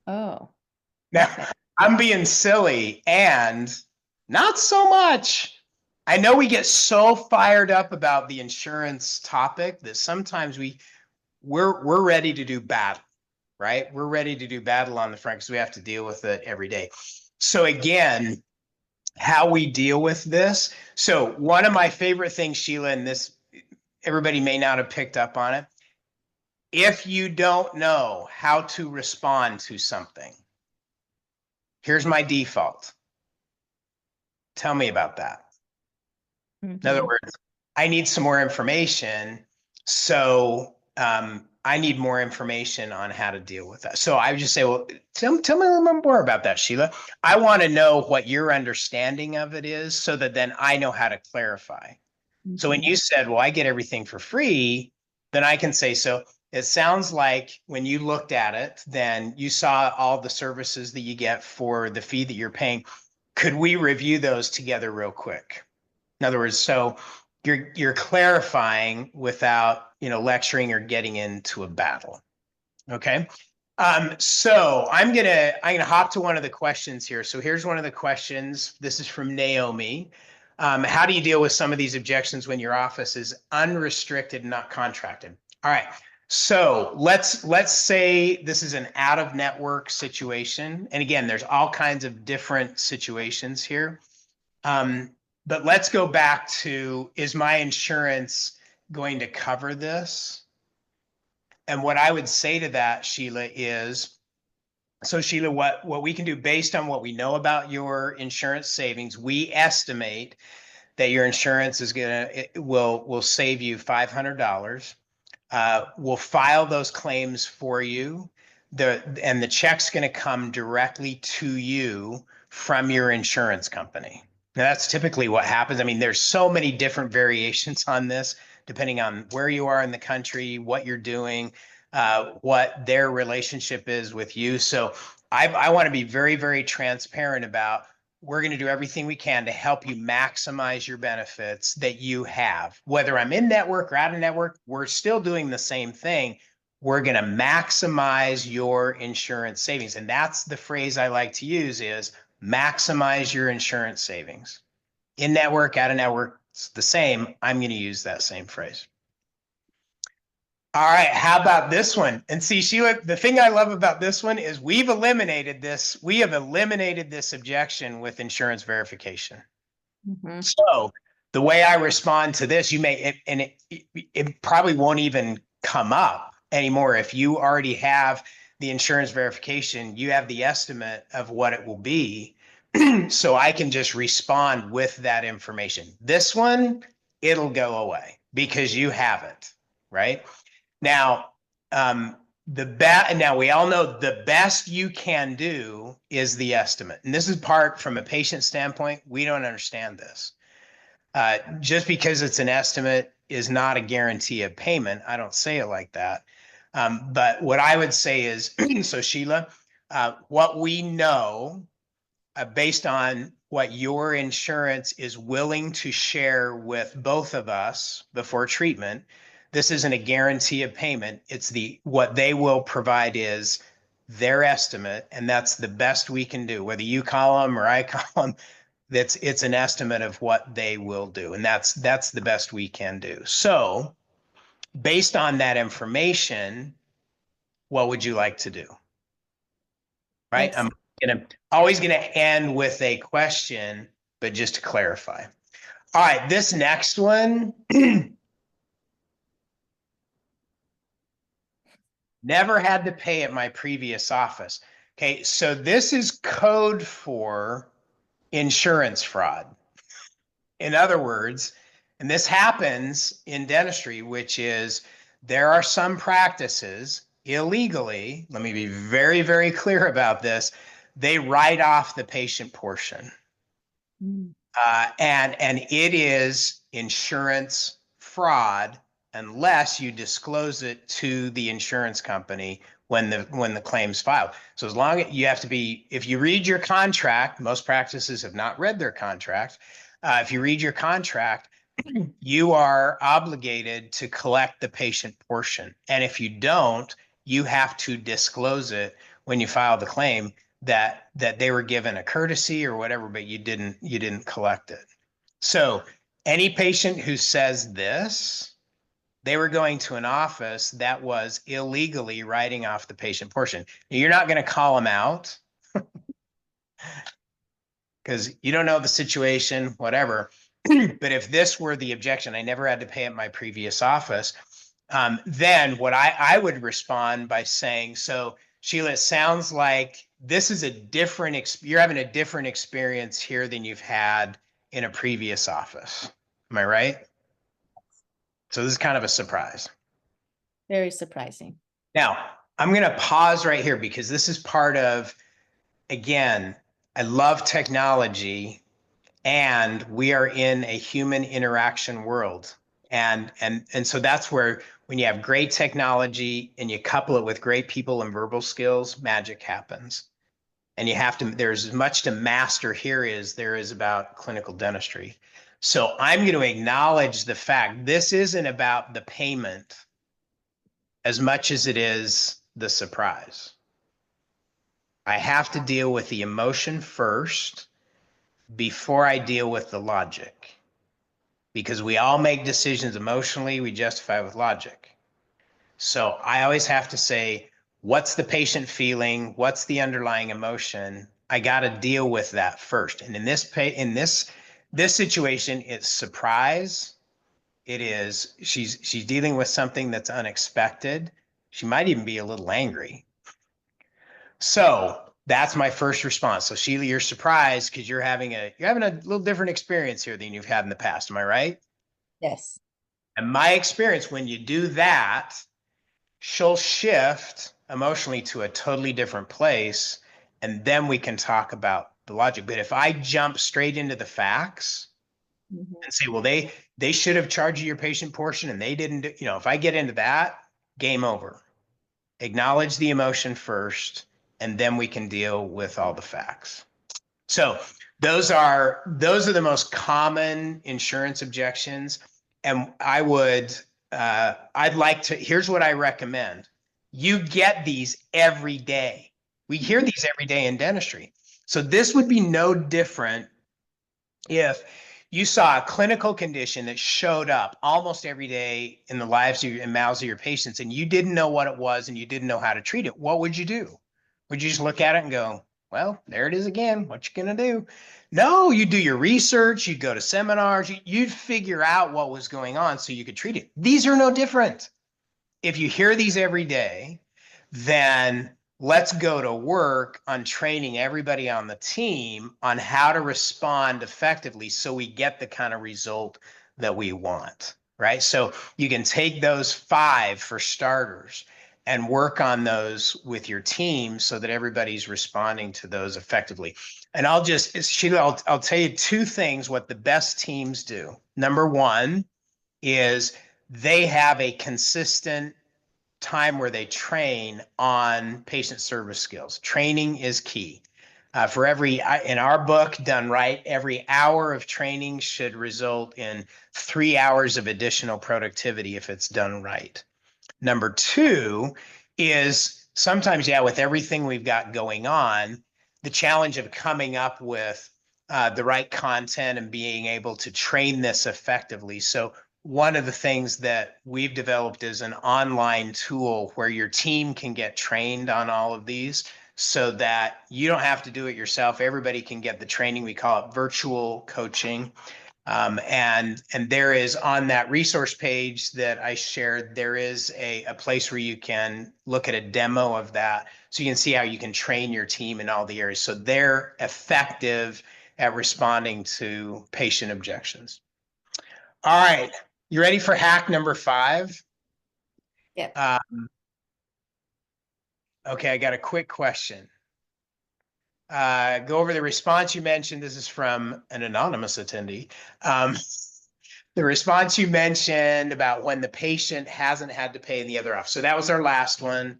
Oh,
Now,
okay.
I'm being silly, and not so much. I know we get so fired up about the insurance topic that sometimes we're ready to do battle, right? We're ready to do battle on the front because we have to deal with it every day. So again, how we deal with this. So one of my favorite things, Sheila, and this, everybody may not have picked up on it. If you don't know how to respond to something, here's my default. Tell me about that. In other words, I need some more information. So I need more information on how to deal with that. So I would just say, well, tell me a little bit more about that, Sheila. I want to know what your understanding of it is so that then I know how to clarify. So when you said, well, I get everything for free, then I can say, so it sounds like when you looked at it, then you saw all the services that you get for the fee that you're paying. Could we review those together real quick? In other words, so you're clarifying without, lecturing or getting into a battle. Okay. So I'm gonna hop to one of the questions here. So here's one of the questions. This is from Naomi. How do you deal with some of these objections when your office is unrestricted and not contracted? All right. So let's say this is an out-of-network situation. And again, there's all kinds of different situations here. But let's go back to, is my insurance going to cover this? And what I would say to that, Sheila, is, so Sheila, what we can do based on what we know about your insurance savings, we estimate that your insurance is will save you $500. We'll file those claims for you. And the check's going to come directly to you from your insurance company. Now, that's typically what happens. I mean, there's so many different variations on this, depending on where you are in the country, what you're doing, what their relationship is with you. So I want to be very, very transparent about, we're going to do everything we can to help you maximize your benefits that you have. Whether I'm in network or out of network, we're still doing the same thing. We're going to maximize your insurance savings. And that's the phrase I like to use, is maximize your insurance savings. In-network, out-of-network, it's the same. I'm going to use that same phrase. All right, how about this one? And see, Sheila, the thing I love about this one is we've eliminated this. We have eliminated this objection with insurance verification.
Mhm.
So the way I respond to this, you may, it probably won't even come up anymore. If you already have the insurance verification, you have the estimate of what it will be. So I can just respond with that information. This one, it'll go away because you have it, right? Now, now we all know the best you can do is the estimate. And this is part from a patient standpoint, we don't understand this. Just because it's an estimate is not a guarantee of payment. I don't say it like that. But what I would say is, so Sheila, what we know based on what your insurance is willing to share with both of us before treatment, this isn't a guarantee of payment. It's what they will provide is their estimate, and that's the best we can do. Whether you call them or I call them, it's an estimate of what they will do, and that's the best we can do. So, based on that information, what would you like to do? Right?
Yes.
I'm always gonna end with a question, but just to clarify. All right, this next one. Never had to pay at my previous office. Okay, so this is code for insurance fraud. In other words, and this happens in dentistry, which is there are some practices illegally, let me be very, very clear about this, they write off the patient portion. And it is insurance fraud unless you disclose it to the insurance company when the claim's filed. So as long as you have to be, if you read your contract, most practices have not read their contract. If you read your contract, you are obligated to collect the patient portion. And if you don't, you have to disclose it when you file the claim that they were given a courtesy or whatever, but you didn't collect it. So any patient who says this, they were going to an office that was illegally writing off the patient portion. You're not going to call them out because you don't know the situation, whatever. But if this were the objection, I never had to pay at my previous office, then what I would respond by saying, so Sheila, it sounds like this is a different, you're having a different experience here than you've had in a previous office. Am I right? So this is kind of a surprise.
Very surprising.
Now, I'm going to pause right here because this is part of, again, I love technology and we are in a human interaction world. And so that's where when you have great technology and you couple it with great people and verbal skills, magic happens. And you have to, there's as much to master here as there is about clinical dentistry. So I'm going to acknowledge the fact this isn't about the payment as much as it is the surprise. I have to deal with the emotion first before I deal with the logic. Because we all make decisions emotionally, we justify with logic. So I always have to say, what's the patient feeling? What's the underlying emotion? I got to deal with that first. And in this situation, it's surprise. It is, she's dealing with something that's unexpected. She might even be a little angry. So that's my first response. So Sheila, you're surprised because you're having a little different experience here than you've had in the past. Am I right?
Yes.
And my experience, when you do that, she'll shift emotionally to a totally different place. And then we can talk about the logic. But if I jump straight into the facts and say, well, they should have charged you your patient portion and they didn't, if I get into that, game over. Acknowledge the emotion first, and then we can deal with all the facts. So those are the most common insurance objections. And I'd like to, here's what I recommend. You get these every day. We hear these every day in dentistry. So this would be no different if you saw a clinical condition that showed up almost every day in the lives of and mouths of your patients, and you didn't know what it was and you didn't know how to treat it, what would you do? Would you just look at it and go, well, there it is again, what you gonna do? No, you do your research, you go to seminars, you'd figure out what was going on so you could treat it. These are no different. If you hear these every day, then let's go to work on training everybody on the team on how to respond effectively so we get the kind of result that we want, right? So you can take those 5 for starters and work on those with your team so that everybody's responding to those effectively. And Sheila, I'll tell you 2 things what the best teams do. Number 1 is they have a consistent time where they train on patient service skills. Training is key. For in our book, Done Right, every hour of training should result in 3 hours of additional productivity if it's done right. Number 2 is sometimes, with everything we've got going on, the challenge of coming up with the right content and being able to train this effectively. So one of the things that we've developed is an online tool where your team can get trained on all of these so that you don't have to do it yourself. Everybody can get the training. We call it virtual coaching. And there is on that resource page that I shared, there is a place where you can look at a demo of that. So you can see how you can train your team in all the areas. So they're effective at responding to patient objections. All right. You ready for hack number 5?
Yeah.
Okay, I got a quick question. Go over the response you mentioned. This is from an anonymous attendee. The response you mentioned about when the patient hasn't had to pay in the other office. So that was our last one,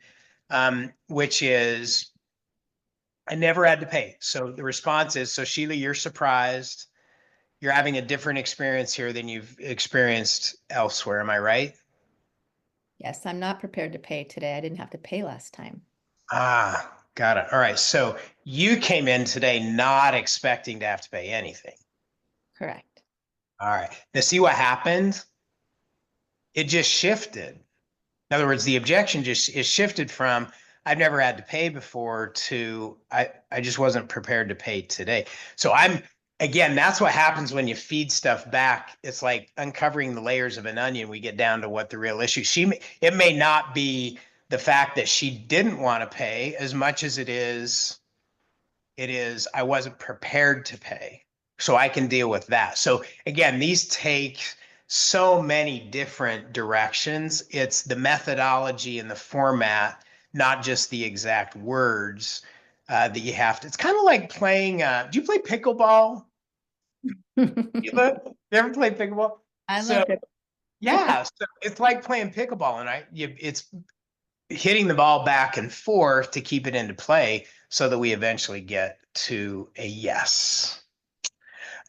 which is, I never had to pay. So the response is, so Sheela, you're surprised. You're having a different experience here than you've experienced elsewhere. Am I right?
Yes, I'm not prepared to pay today. I didn't have to pay last time.
Ah, got it. All right. So you came in today not expecting to have to pay anything.
Correct.
All right. Now see what happened? It just shifted. In other words, the objection is shifted from I've never had to pay before to I just wasn't prepared to pay today. So again, that's what happens when you feed stuff back. It's like uncovering the layers of an onion. We get down to what the real issue. It may not be the fact that she didn't want to pay as much as it is I wasn't prepared to pay. So I can deal with that. So again, these take so many different directions. It's the methodology and the format, not just the exact words that you have to. It's kind of like playing. Do you play pickleball? You ever play pickleball?
I love it.
Yeah, so it's like playing pickleball, and it's hitting the ball back and forth to keep it into play so that we eventually get to a yes.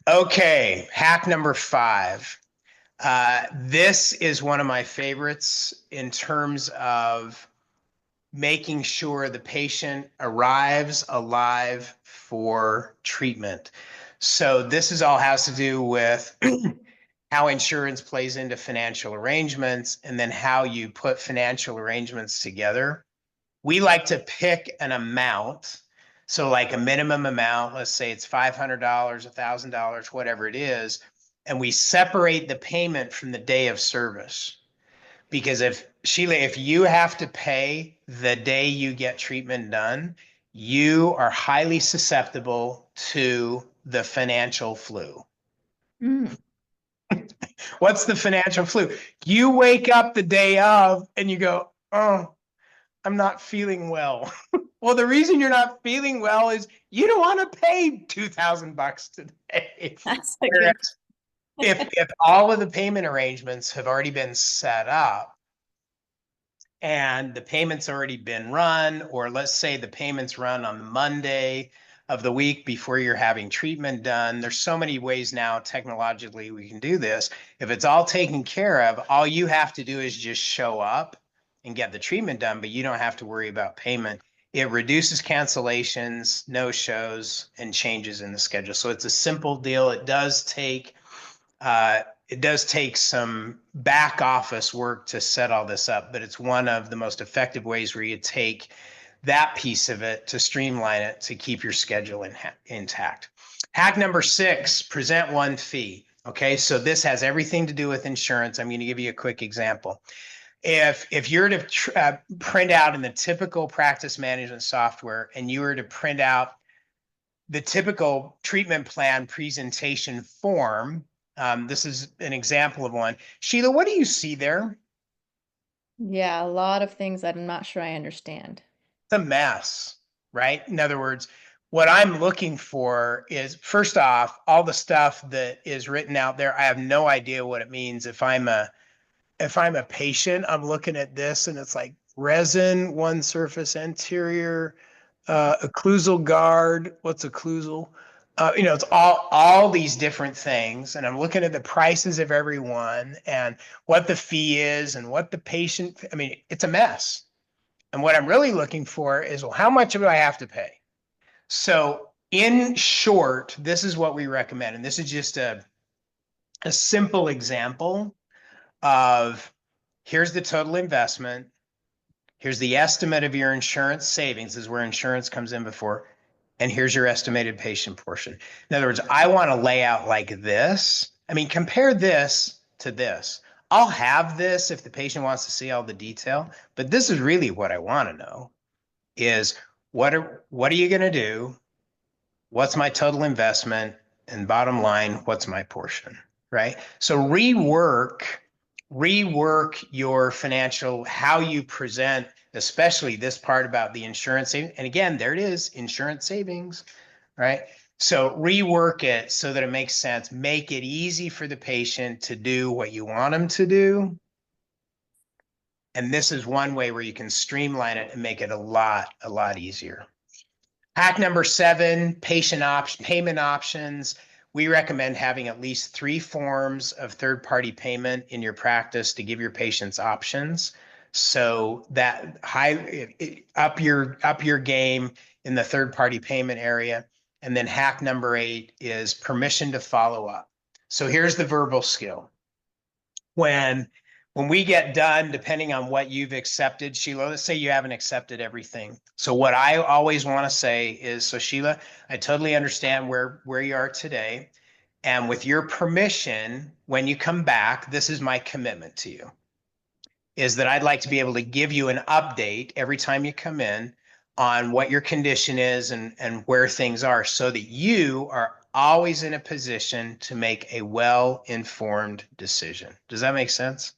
Okay, hack number 5. This is one of my favorites in terms of making sure the patient arrives alive for treatment. So this all has to do with how insurance plays into financial arrangements and then how you put financial arrangements together. We like to pick an amount. So like a minimum amount, let's say it's $500, $1,000, whatever it is. And we separate the payment from the day of service. Because Sheela, if you have to pay the day you get treatment done, you are highly susceptible to the financial flu.
Mm.
What's the financial flu? You wake up the day of and you go, oh, I'm not feeling well. Well, the reason you're not feeling well is you don't want to pay $2,000 today.
That's a good.
If all of the payment arrangements have already been set up and the payment's already been run, or let's say the payment's run on the Monday of the week before you're having treatment done. There's so many ways now technologically we can do this. If it's all taken care of, all you have to do is just show up and get the treatment done, but you don't have to worry about payment. It reduces cancellations, no shows, and changes in the schedule. So it's a simple deal. It does take It does take some back office work to set all this up, but it's one of the most effective ways where you take that piece of it to streamline it to keep your schedule intact. Hack number 6, present one fee. Okay, so this has everything to do with insurance. I'm going to give you a quick example. If you're to print out in the typical practice management software and you were to print out the typical treatment plan presentation form, this is an example of one. Sheila, what do you see there?
Yeah, a lot of things that I'm not sure I understand.
It's a mess, right? In other words, what I'm looking for is, first off, all the stuff that is written out there. I have no idea what it means. If I'm a patient, I'm looking at this and it's like resin, one surface anterior, occlusal guard. What's occlusal? It's all these different things. And I'm looking at the prices of everyone and what the fee is and what the patient, it's a mess. And what I'm really looking for is, well, how much do I have to pay? So in short, this is what we recommend. And this is just a simple example of, here's the total investment. Here's the estimate of your insurance savings, is where insurance comes in before. And here's your estimated patient portion. In other words, I want to lay out like this. Compare this to this. I'll have this if the patient wants to see all the detail, but this is really what I want to know is what are you going to do? What's my total investment? And bottom line, what's my portion, right? So rework your financial, how you present, especially this part about the insurance savings. And again, there it is, insurance savings, right? So rework it so that it makes sense. Make it easy for the patient to do what you want them to do. And this is one way where you can streamline it and make it a lot easier. Hack number 7, payment options. We recommend having at least 3 forms of third-party payment in your practice to give your patients options. So that up your game in the third-party payment area. And then hack number 8 is permission to follow up. So here's the verbal skill. When we get done, depending on what you've accepted, Sheela, let's say you haven't accepted everything. So what I always want to say is, so Sheila, I totally understand where you are today. And with your permission, when you come back, this is my commitment to you, is that I'd like to be able to give you an update every time you come in on what your condition is and where things are, so that you are always in a position to make a well-informed decision. Does that make sense?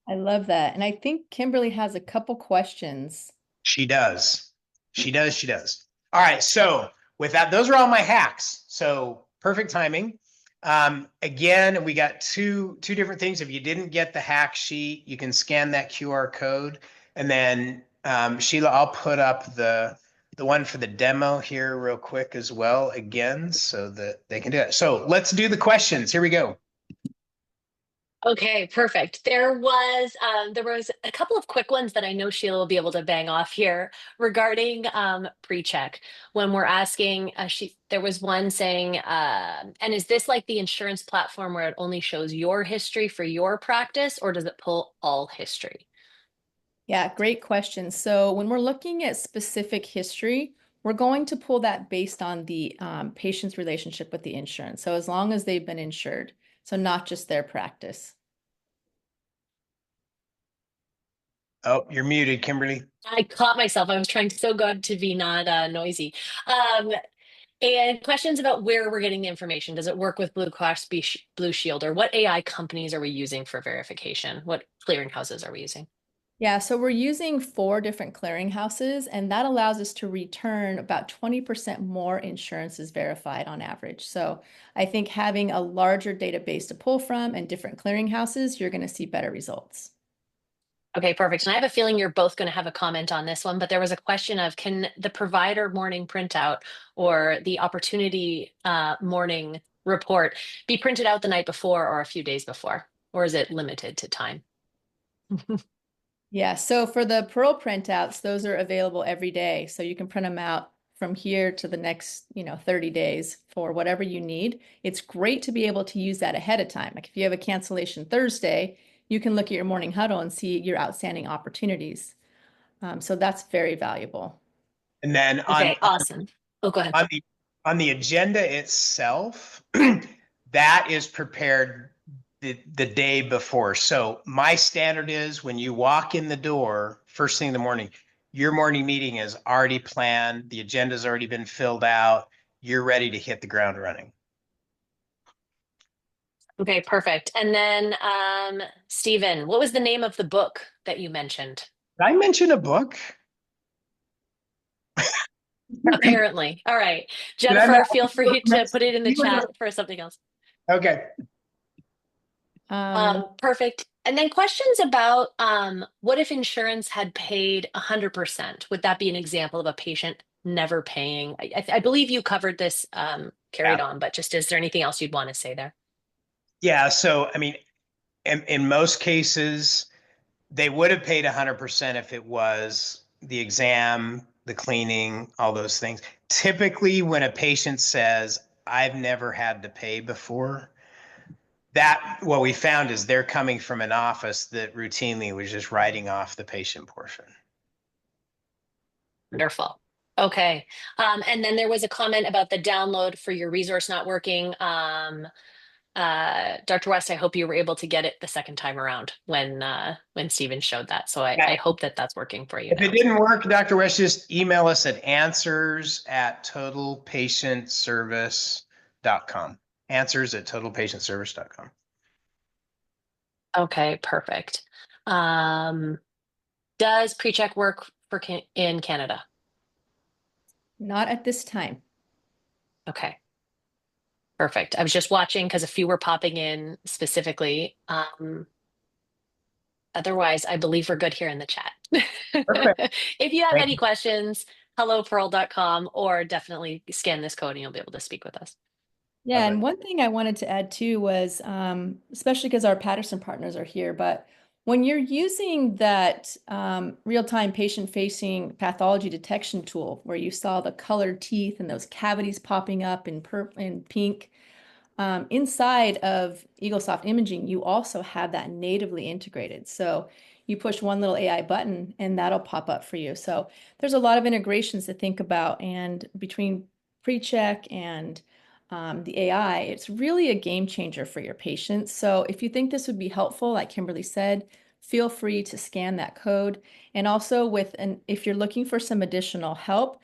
I love that. And I think Kimberly has a couple questions.
She does. She does. All right. So with that, those are all my hacks. So perfect timing. Again, we got two different things. If you didn't get the hack sheet, you can scan that QR code. And then Sheila, I'll put up the one for the demo here real quick as well, again, so that they can do it. So let's do the questions. Here we go.
Okay, perfect. There was a couple of quick ones that I know Sheila will be able to bang off here regarding pre-check. When we're asking, there was one saying, and is this like the insurance platform where it only shows your history for your practice, or does it pull all history?
Yeah, great question. So when we're looking at specific history, we're going to pull that based on the patient's relationship with the insurance. So as long as they've been insured, so not just their practice.
Oh, you're muted, Kimberly.
I caught myself. I was trying so good to be not noisy. And questions about where we're getting the information. Does it work with Blue Cross Blue Shield, or what AI companies are we using for verification? What clearinghouses are we using?
Yeah, so we're using 4 different clearinghouses, and that allows us to return about 20% more insurances verified on average. So I think having a larger database to pull from and different clearinghouses, you're going to see better results.
Okay, perfect. And I have a feeling you're both going to have a comment on this one, but there was a question of, can the provider morning printout or the opportunity morning report be printed out the night before or a few days before, or is it limited to time?
Yeah, so for the Pearl printouts, those are available every day. So you can print them out from here to the next, 30 days for whatever you need. It's great to be able to use that ahead of time. Like if you have a cancellation Thursday, you can look at your morning huddle and see your outstanding opportunities. So that's very valuable.
And then
Okay, awesome. Oh, go ahead.
on the agenda itself, that is prepared the day before. So my standard is when you walk in the door first thing in the morning, your morning meeting is already planned. The agenda's already been filled out. You're ready to hit the ground running.
Okay, perfect. And then, Stephen, what was the name of the book that you mentioned?
Did I mention a book?
Apparently. All right.
Did I
Jennifer,
not-
feel free to put it in the chat for something else.
Okay.
Perfect. And then questions about what if insurance had paid 100%? Would that be an example of a patient never paying? I believe you covered this carried on, but just is there anything else you'd want to say there?
Yeah. So, I mean, in most cases, they would have paid 100% if it was the exam, the cleaning, all those things. Typically, when a patient says, I've never had to pay before, that what we found is they're coming from an office that routinely was just writing off the patient portion.
Wonderful. Okay. And then there was a comment about the download for your resource not working. Dr. West, I hope you were able to get it the second time around when Stephen showed that. So I hope that that's working for you
If
now.
it didn't work, Dr. West, just email us at answers@totalpatientservice.com. Answers@totalpatientservice.com.
Okay, perfect. Does pre-check work for in Canada?
Not at this time.
Okay. Perfect. I was just watching because a few were popping in specifically. Otherwise, I believe we're good here in the chat. If you have
Thank
any questions, hellopearl.com, or definitely scan this code and you'll be able to speak with us.
Yeah,
Love
and
it.
one thing I wanted to add too was, especially because our Patterson partners are here, but when you're using that real-time patient-facing pathology detection tool where you saw the colored teeth and those cavities popping up in pink, inside of EagleSoft Imaging, you also have that natively integrated. So you push one little AI button and that'll pop up for you. So there's a lot of integrations to think about, and between PreCheck and the AI, it's really a game changer for your patients. So if you think this would be helpful, like Kimberly said, feel free to scan that code. And also if you're looking for some additional help,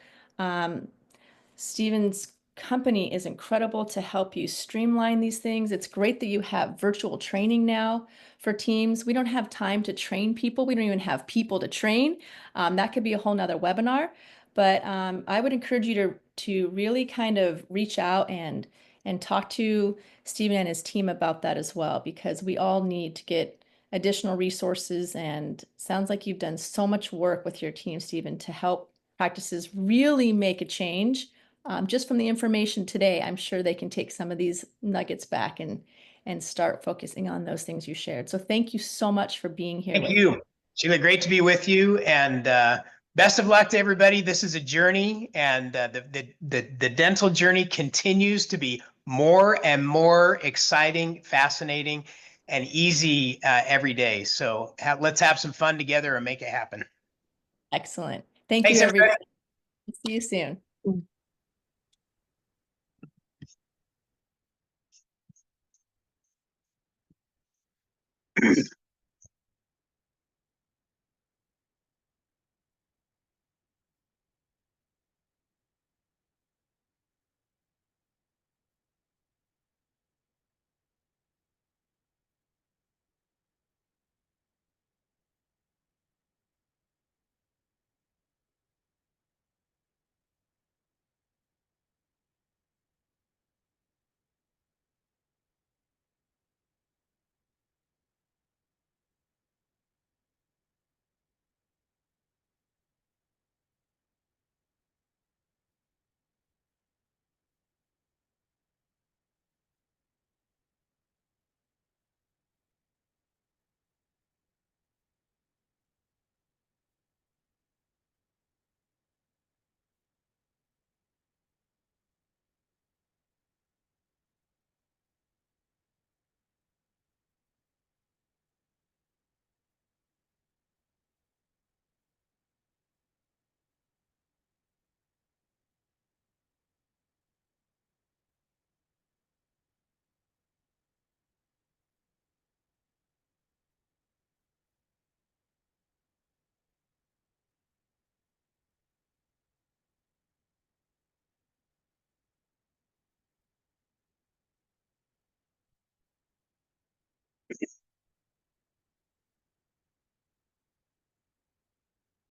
Stephen's company is incredible to help you streamline these things. It's great that you have virtual training now for teams. We don't have time to train people. We don't even have people to train. That could be a whole nother webinar. But I would encourage you to really kind of reach out and talk to Stephen and his team about that as well, because we all need to get additional resources. And sounds like you've done so much work with your team, Stephen, to help practices really make a change. Just from the information today, I'm sure they can take some of these nuggets back and start focusing on those things you shared. So thank you so much for being here.
Thank you, Sheila. Great to be with you, and best of luck to everybody. This is a journey, and the dental journey continues to be more and more exciting, fascinating, and easy every day. So let's have some fun together and make it happen.
Excellent. Thank
Thanks,
you, everybody. See you soon.